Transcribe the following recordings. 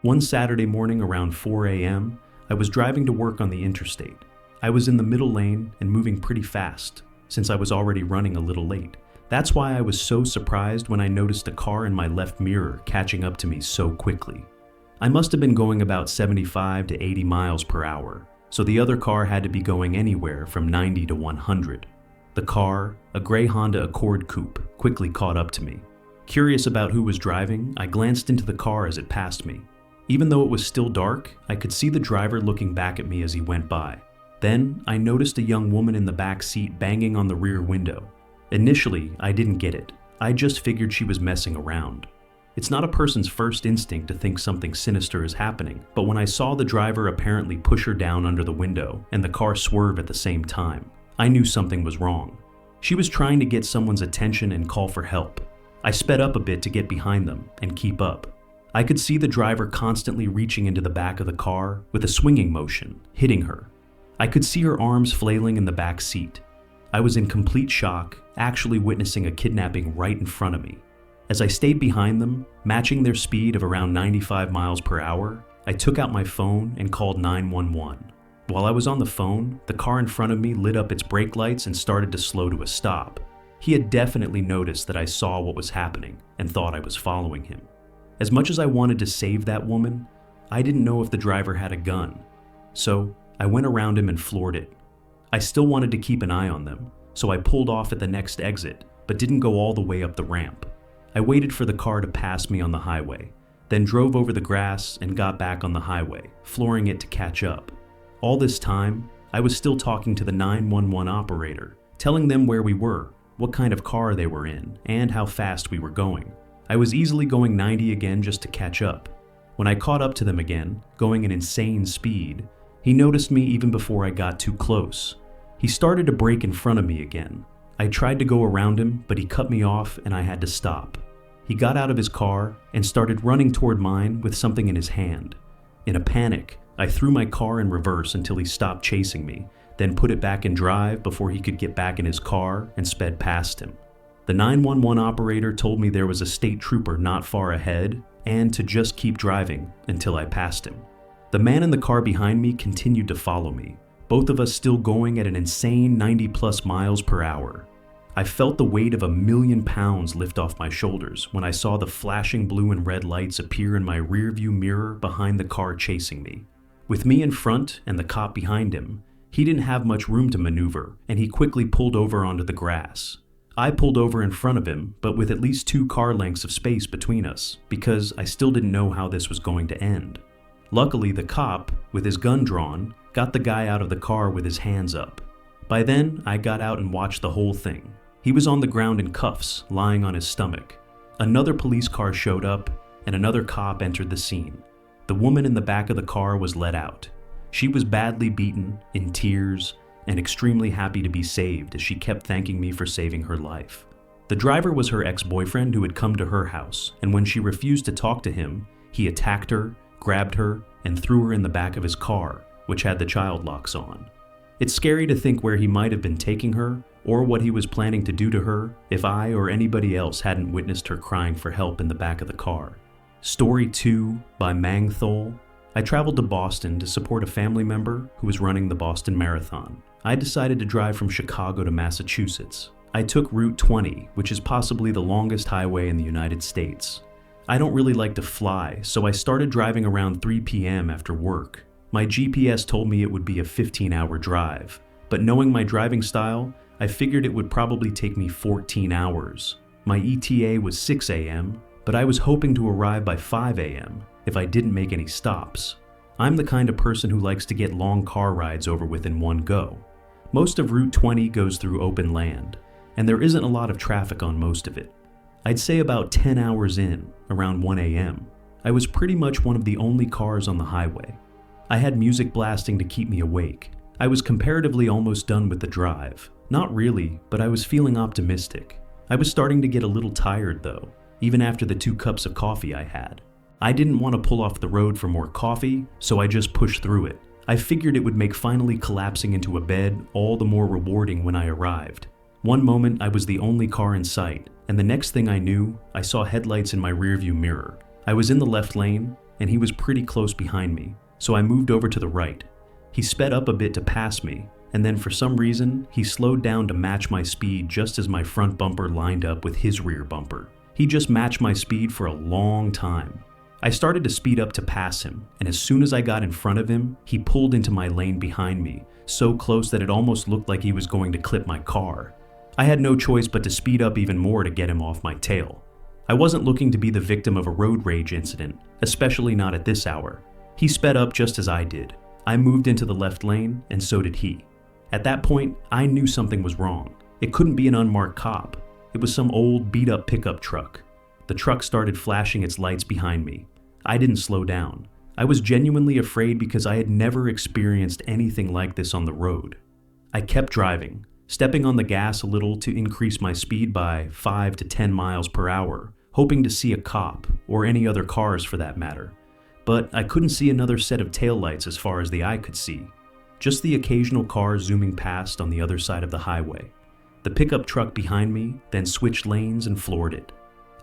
One Saturday morning around 4 a.m., I was driving to work on the interstate. I was in the middle lane and moving pretty fast, since I was already running a little late. That's why I was so surprised when I noticed a car in my left mirror catching up to me so quickly. I must have been going about 75 to 80 miles per hour, so the other car had to be going anywhere from 90 to 100. The car, a gray Honda Accord coupe, quickly caught up to me. Curious about who was driving, I glanced into the car as it passed me. Even though it was still dark, I could see the driver looking back at me as he went by. Then, I noticed a young woman in the back seat banging on the rear window. Initially, I didn't get it. I just figured she was messing around. It's not a person's first instinct to think something sinister is happening, but when I saw the driver apparently push her down under the window and the car swerve at the same time, I knew something was wrong. She was trying to get someone's attention and call for help. I sped up a bit to get behind them and keep up. I could see the driver constantly reaching into the back of the car with a swinging motion, hitting her. I could see her arms flailing in the back seat. I was in complete shock, actually witnessing a kidnapping right in front of me. As I stayed behind them, matching their speed of around 95 miles per hour, I took out my phone and called 911. While I was on the phone, the car in front of me lit up its brake lights and started to slow to a stop. He had definitely noticed that I saw what was happening and thought I was following him. As much as I wanted to save that woman, I didn't know if the driver had a gun. So I went around him and floored it. I still wanted to keep an eye on them, so I pulled off at the next exit, but didn't go all the way up the ramp. I waited for the car to pass me on the highway, then drove over the grass and got back on the highway, flooring it to catch up. All this time, I was still talking to the 911 operator, telling them where we were, what kind of car they were in, and how fast we were going. I was easily going 90 again just to catch up. When I caught up to them again, going an insane speed, he noticed me even before I got too close. He started to brake in front of me again. I tried to go around him, but he cut me off and I had to stop. He got out of his car and started running toward mine with something in his hand. In a panic, I threw my car in reverse until he stopped chasing me, then put it back in drive before he could get back in his car and sped past him. The 911 operator told me there was a state trooper not far ahead and to just keep driving until I passed him. The man in the car behind me continued to follow me, both of us still going at an insane 90+ miles per hour. I felt the weight of 1,000,000 pounds lift off my shoulders when I saw the flashing blue and red lights appear in my rearview mirror behind the car chasing me. With me in front and the cop behind him, he didn't have much room to maneuver, and he quickly pulled over onto the grass. I pulled over in front of him, but with at least 2 car lengths of space between us, because I still didn't know how this was going to end. Luckily, the cop, with his gun drawn, got the guy out of the car with his hands up. By then, I got out and watched the whole thing. He was on the ground in cuffs, lying on his stomach. Another police car showed up, and another cop entered the scene. The woman in the back of the car was let out. She was badly beaten, in tears, and extremely happy to be saved as she kept thanking me for saving her life. The driver was her ex-boyfriend who had come to her house, and when she refused to talk to him, he attacked her, grabbed her, and threw her in the back of his car, which had the child locks on. It's scary to think where he might have been taking her, or what he was planning to do to her if I or anybody else hadn't witnessed her crying for help in the back of the car. Story 2 by Mang Thol. I traveled to Boston to support a family member who was running the Boston Marathon. I decided to drive from Chicago to Massachusetts. I took Route 20, which is possibly the longest highway in the United States. I don't really like to fly, so I started driving around 3 p.m. after work. My GPS told me it would be a 15-hour drive, but knowing my driving style, I figured it would probably take me 14 hours. My ETA was 6 a.m., but I was hoping to arrive by 5 a.m. if I didn't make any stops. I'm the kind of person who likes to get long car rides over with in one go. Most of Route 20 goes through open land, and there isn't a lot of traffic on most of it. I'd say about 10 hours in, around 1 a.m., I was pretty much one of the only cars on the highway. I had music blasting to keep me awake. I was comparatively almost done with the drive. Not really, but I was feeling optimistic. I was starting to get a little tired though, even after the 2 cups of coffee I had. I didn't want to pull off the road for more coffee, so I just pushed through it. I figured it would make finally collapsing into a bed all the more rewarding when I arrived. One moment I was the only car in sight, and the next thing I knew, I saw headlights in my rearview mirror. I was in the left lane, and he was pretty close behind me, so I moved over to the right. He sped up a bit to pass me, and then for some reason, he slowed down to match my speed just as my front bumper lined up with his rear bumper. He just matched my speed for a long time. I started to speed up to pass him, and as soon as I got in front of him, he pulled into my lane behind me, so close that it almost looked like he was going to clip my car. I had no choice but to speed up even more to get him off my tail. I wasn't looking to be the victim of a road rage incident, especially not at this hour. He sped up just as I did. I moved into the left lane, and so did he. At that point, I knew something was wrong. It couldn't be an unmarked cop. It was some old, beat-up pickup truck. The truck started flashing its lights behind me. I didn't slow down. I was genuinely afraid because I had never experienced anything like this on the road. I kept driving, stepping on the gas a little to increase my speed by 5 to 10 miles per hour, hoping to see a cop, or any other cars for that matter. But I couldn't see another set of taillights as far as the eye could see. Just the occasional car zooming past on the other side of the highway. The pickup truck behind me then switched lanes and floored it.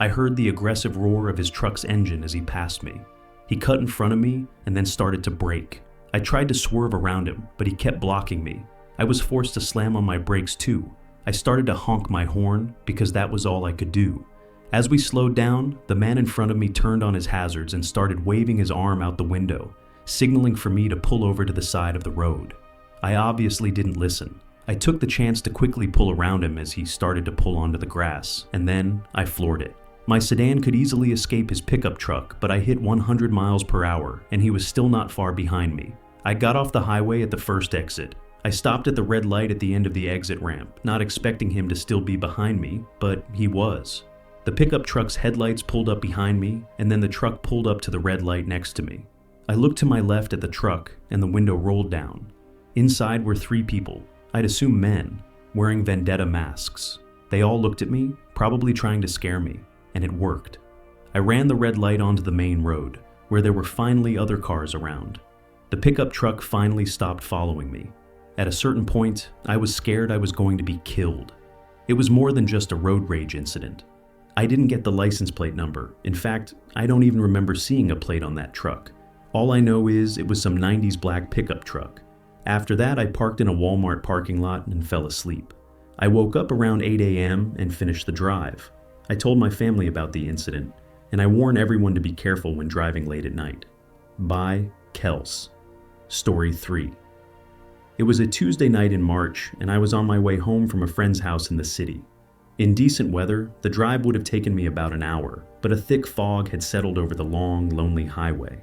I heard the aggressive roar of his truck's engine as he passed me. He cut in front of me and then started to brake. I tried to swerve around him, but he kept blocking me. I was forced to slam on my brakes too. I started to honk my horn because that was all I could do. As we slowed down, the man in front of me turned on his hazards and started waving his arm out the window, signaling for me to pull over to the side of the road. I obviously didn't listen. I took the chance to quickly pull around him as he started to pull onto the grass, and then I floored it. My sedan could easily escape his pickup truck, but I hit 100 miles per hour, and he was still not far behind me. I got off the highway at the first exit. I stopped at the red light at the end of the exit ramp, not expecting him to still be behind me, but he was. The pickup truck's headlights pulled up behind me, and then the truck pulled up to the red light next to me. I looked to my left at the truck, and the window rolled down. Inside were 3 people, I'd assume men, wearing vendetta masks. They all looked at me, probably trying to scare me, and it worked. I ran the red light onto the main road, where there were finally other cars around. The pickup truck finally stopped following me. At a certain point, I was scared I was going to be killed. It was more than just a road rage incident. I didn't get the license plate number. In fact, I don't even remember seeing a plate on that truck. All I know is it was some 90s black pickup truck. After that, I parked in a Walmart parking lot and fell asleep. I woke up around 8 a.m. and finished the drive. I told my family about the incident, and I warn everyone to be careful when driving late at night. By Kels. Story 3. It was a Tuesday night in March, and I was on my way home from a friend's house in the city. In decent weather, the drive would have taken me about an hour, but a thick fog had settled over the long, lonely highway.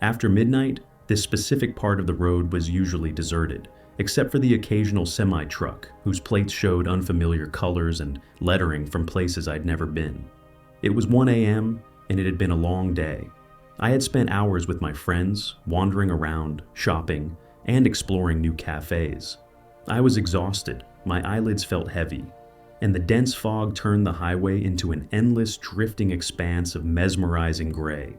After midnight, this specific part of the road was usually deserted, except for the occasional semi-truck, whose plates showed unfamiliar colors and lettering from places I'd never been. It was 1 a.m., and it had been a long day. I had spent hours with my friends, wandering around, shopping, and exploring new cafes. I was exhausted, my eyelids felt heavy, and the dense fog turned the highway into an endless, drifting expanse of mesmerizing gray.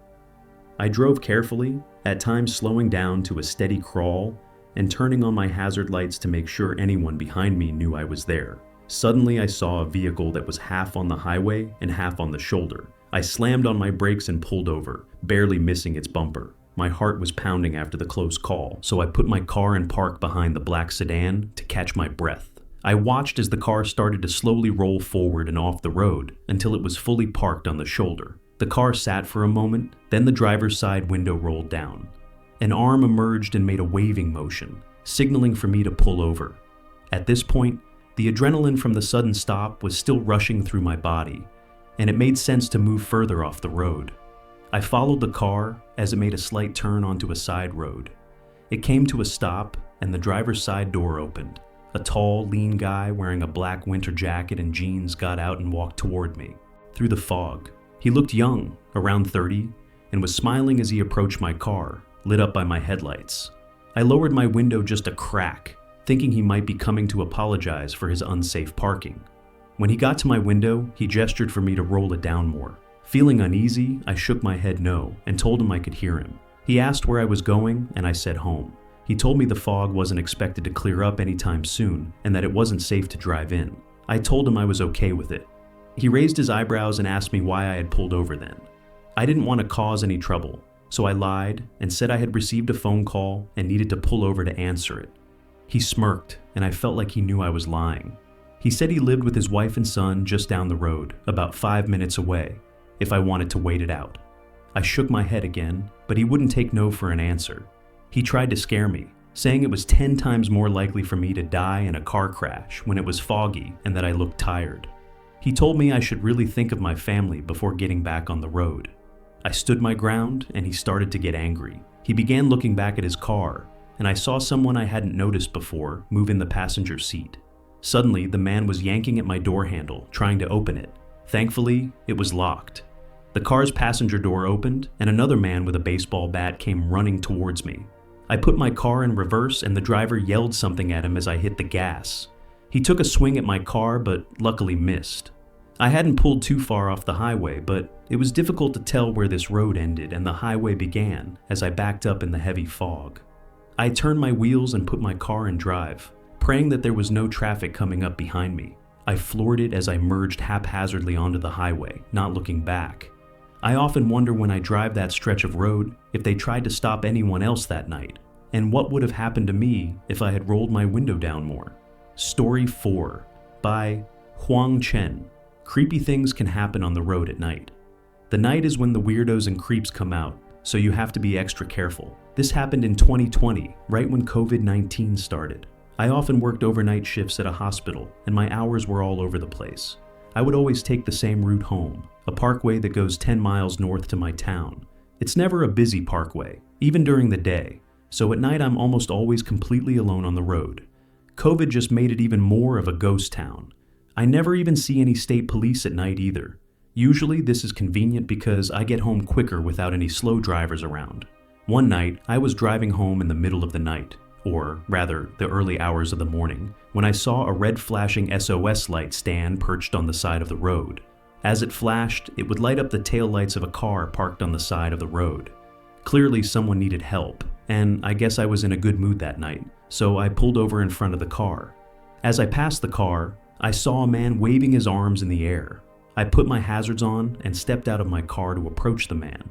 I drove carefully, at times slowing down to a steady crawl, and turning on my hazard lights to make sure anyone behind me knew I was there. Suddenly, I saw a vehicle that was half on the highway and half on the shoulder. I slammed on my brakes and pulled over, barely missing its bumper. My heart was pounding after the close call, so I put my car in park behind the black sedan to catch my breath. I watched as the car started to slowly roll forward and off the road until it was fully parked on the shoulder. The car sat for a moment, then the driver's side window rolled down. An arm emerged and made a waving motion, signaling for me to pull over. At this point, the adrenaline from the sudden stop was still rushing through my body, and it made sense to move further off the road. I followed the car as it made a slight turn onto a side road. It came to a stop, and the driver's side door opened. A tall, lean guy wearing a black winter jacket and jeans got out and walked toward me, through the fog. He looked young, around 30, and was smiling as he approached my car, lit up by my headlights. I lowered my window just a crack, thinking he might be coming to apologize for his unsafe parking. When he got to my window, he gestured for me to roll it down more. Feeling uneasy, I shook my head no and told him I could hear him. He asked where I was going, and I said home. He told me the fog wasn't expected to clear up anytime soon and that it wasn't safe to drive in. I told him I was okay with it. He raised his eyebrows and asked me why I had pulled over then. I didn't want to cause any trouble. so I lied and said I had received a phone call and needed to pull over to answer it. He smirked, and I felt like he knew I was lying. He said he lived with his wife and son just down the road, about 5 minutes away, if I wanted to wait it out. I shook my head again, but he wouldn't take no for an answer. He tried to scare me, saying it was 10 times more likely for me to die in a car crash when it was foggy and that I looked tired. He told me I should really think of my family before getting back on the road. I stood my ground, and he started to get angry. He began looking back at his car, and I saw someone I hadn't noticed before move in the passenger seat. Suddenly, the man was yanking at my door handle, trying to open it. Thankfully, it was locked. The car's passenger door opened, and another man with a baseball bat came running towards me. I put my car in reverse, and the driver yelled something at him as I hit the gas. He took a swing at my car, but luckily missed. I hadn't pulled too far off the highway, but it was difficult to tell where this road ended and the highway began as I backed up in the heavy fog. I turned my wheels and put my car in drive, praying that there was no traffic coming up behind me. I floored it as I merged haphazardly onto the highway, not looking back. I often wonder when I drive that stretch of road if they tried to stop anyone else that night, and what would have happened to me if I had rolled my window down more. Story 4 by Huang Chen. Creepy things can happen on the road at night. The night is when the weirdos and creeps come out, so you have to be extra careful. This happened in 2020, right when COVID-19 started. I often worked overnight shifts at a hospital, and my hours were all over the place. I would always take the same route home, a parkway that goes 10 miles north to my town. It's never a busy parkway, even during the day, so at night I'm almost always completely alone on the road. COVID just made it even more of a ghost town. I never even see any state police at night either. Usually this is convenient because I get home quicker without any slow drivers around. One night, I was driving home in the middle of the night, or rather, the early hours of the morning, when I saw a red flashing SOS light stand perched on the side of the road. As it flashed, it would light up the taillights of a car parked on the side of the road. Clearly someone needed help, and I guess I was in a good mood that night, so I pulled over in front of the car. As I passed the car, I saw a man waving his arms in the air. I put my hazards on and stepped out of my car to approach the man.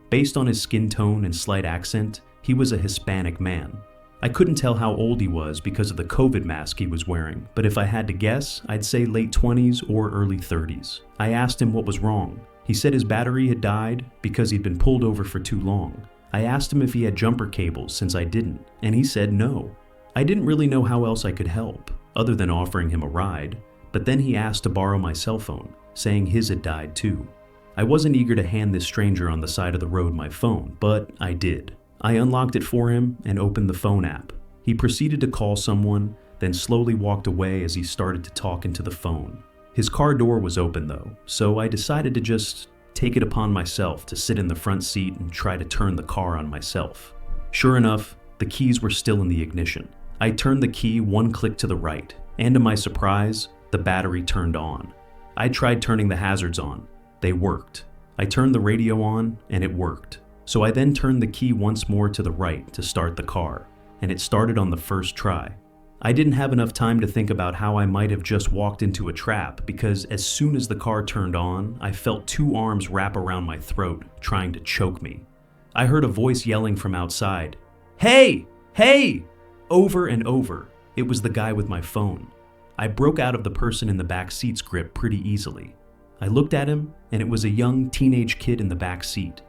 Based on his skin tone and slight accent, he was a Hispanic man. I couldn't tell how old he was because of the COVID mask he was wearing, but if I had to guess, I'd say late 20s or early 30s. I asked him what was wrong. He said his battery had died because he'd been pulled over for too long. I asked him if he had jumper cables since I didn't, and he said no. I didn't really know how else I could help, other than offering him a ride, but then he asked to borrow my cell phone, saying his had died too. I wasn't eager to hand this stranger on the side of the road my phone, but I did. I unlocked it for him and opened the phone app. He proceeded to call someone, then slowly walked away as he started to talk into the phone. His car door was open though, so I decided to just take it upon myself to sit in the front seat and try to turn the car on myself. Sure enough, the keys were still in the ignition. I turned the key one click to the right, and to my surprise, the battery turned on. I tried turning the hazards on. They worked. I turned the radio on, and it worked. So I then turned the key once more to the right to start the car, and it started on the first try. I didn't have enough time to think about how I might have just walked into a trap because as soon as the car turned on, I felt two arms wrap around my throat, trying to choke me. I heard a voice yelling from outside, "Hey! Hey!" over and over. It was the guy with my phone. I broke out of the person in the back seat's grip pretty easily. I looked at him, and it was a young teenage kid in the back seat.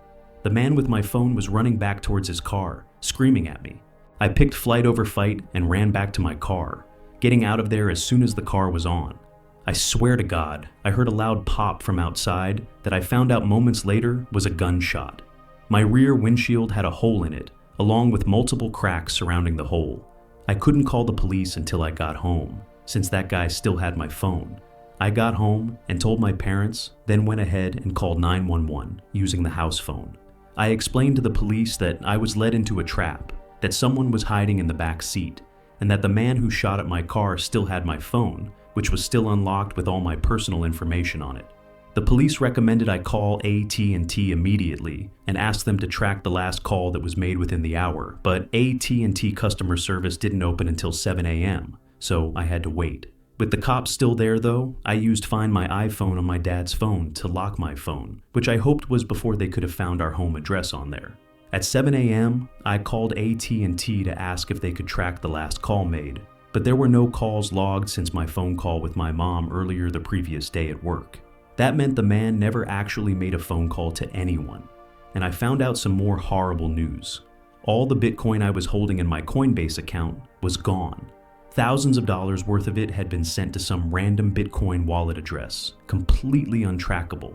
The man with my phone was running back towards his car, screaming at me. I picked flight over fight and ran back to my car, getting out of there as soon as the car was on. I swear to God, I heard a loud pop from outside that I found out moments later was a gunshot. My rear windshield had a hole in it, along with multiple cracks surrounding the hole. I couldn't call the police until I got home, since that guy still had my phone. I got home and told my parents, then went ahead and called 911 using the house phone. I explained to the police that I was led into a trap, that someone was hiding in the back seat, and that the man who shot at my car still had my phone, which was still unlocked with all my personal information on it. The police recommended I call AT&T immediately and ask them to track the last call that was made within the hour, but AT&T customer service didn't open until 7 a.m., so I had to wait. With the cops still there though, I used Find My iPhone on my dad's phone to lock my phone, which I hoped was before they could have found our home address on there. At 7 a.m., I called AT&T to ask if they could track the last call made, but there were no calls logged since my phone call with my mom earlier the previous day at work. That meant the man never actually made a phone call to anyone. And I found out some more horrible news. All the Bitcoin I was holding in my Coinbase account was gone. Thousands of dollars worth of it had been sent to some random Bitcoin wallet address, completely untrackable.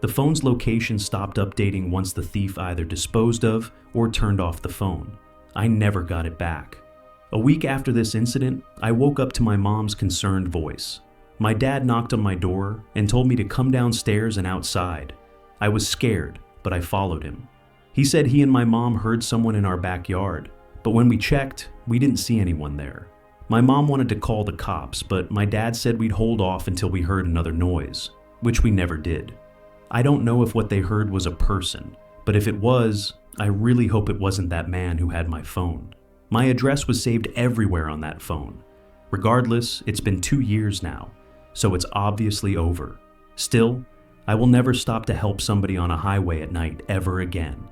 The phone's location stopped updating once the thief either disposed of or turned off the phone. I never got it back. A week after this incident, I woke up to my mom's concerned voice. My dad knocked on my door and told me to come downstairs and outside. I was scared, but I followed him. He said he and my mom heard someone in our backyard, but when we checked, we didn't see anyone there. My mom wanted to call the cops, but my dad said we'd hold off until we heard another noise, which we never did. I don't know if what they heard was a person, but if it was, I really hope it wasn't that man who had my phone. My address was saved everywhere on that phone. Regardless, it's been 2 years now, so it's obviously over. Still, I will never stop to help somebody on a highway at night ever again.